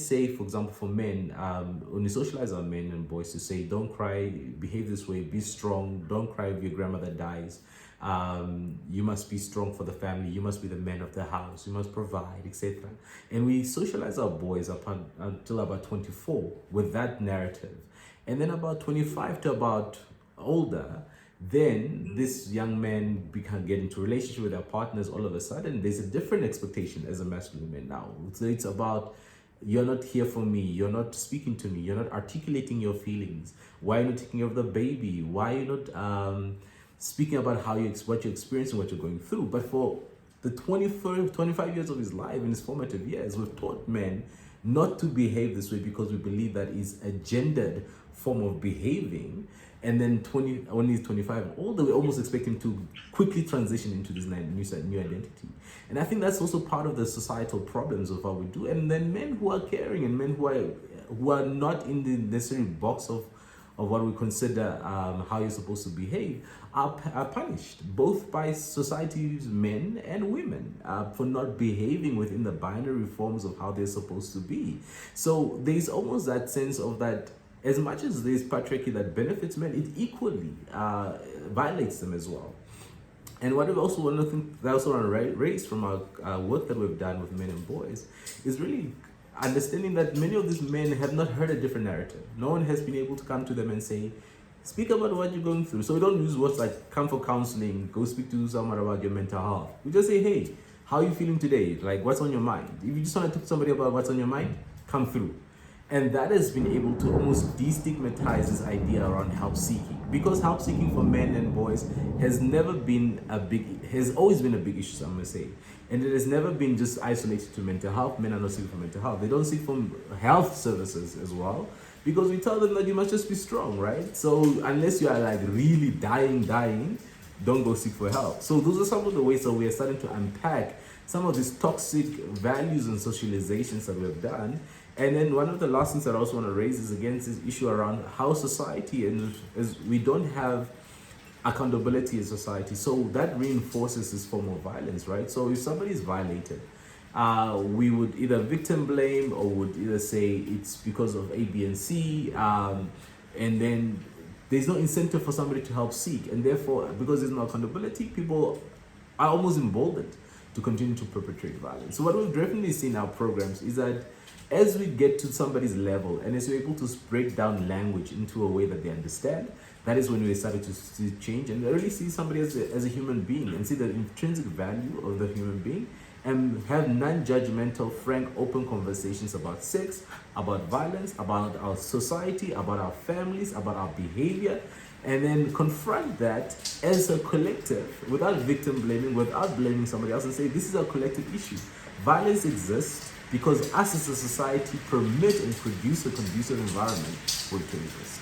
say, for example, for men, when we socialize our men and boys to say, don't cry, behave this way, be strong, don't cry if your grandmother dies. You must be strong for the family, you must be the man of the house, you must provide, etc. And we socialize our boys until about 24 with that narrative. And then about 25 to about older, then this young man can get into relationship with their partners. All of a sudden there's a different expectation as a masculine man now. So it's about, you're not here for me, you're not speaking to me, you're not articulating your feelings, why are you not taking care of the baby, why are you not speaking about what you're experiencing, what you're going through. But for the 25 years of his life, in his formative years, we've taught men not to behave this way because we believe that is a gendered form of behaving. And then when he's 25 and older, we almost expect him to quickly transition into this new identity. And I think that's also part of the societal problems of how we do. And then men who are caring and men who are not in the necessary box of what we consider how you're supposed to behave are punished, both by society's men and women, for not behaving within the binary forms of how they're supposed to be. So there's almost that sense of that, as much as there's patriarchy that benefits men, it equally violates them as well. And what we've also, one of the things that I also want to raise from our work that we've done with men and boys is really understanding that many of these men have not heard a different narrative. No one has been able to come to them and say, speak about what you're going through. So we don't use words like come for counseling, go speak to someone about your mental health. We just say, hey, how are you feeling today? Like, what's on your mind? If you just want to talk to somebody about what's on your mind, come through. And that has been able to almost destigmatize this idea around help seeking, because help seeking for men and boys has always been a big issue, I'm gonna say. And it has never been just isolated to mental health. Men are not seeking for mental health. They don't seek for health services as well, because we tell them that you must just be strong, right? So unless you are like really dying, don't go seek for help. So those are some of the ways that we are starting to unpack some of these toxic values and socializations that we've done. And then one of the last things that I also want to raise is against this issue around how society, and as we don't have accountability in society, so that reinforces this form of violence, right? So if somebody is violated, we would either victim blame or would either say it's because of A, B, and C, and then there's no incentive for somebody to help seek, and therefore, because there's no accountability, people are almost emboldened to continue to perpetrate violence. So what we've definitely seen in our programs is that as we get to somebody's level and as we're able to break down language into a way that they understand, that is when we started to see change and really see somebody as a human being and see the intrinsic value of the human being, and have non-judgmental, frank, open conversations about sex, about violence, about our society, about our families, about our behavior, and then confront that as a collective without victim blaming, without blaming somebody else, and say this is a collective issue. Violence exists because us as a society permit and produce a conducive environment for it to exist.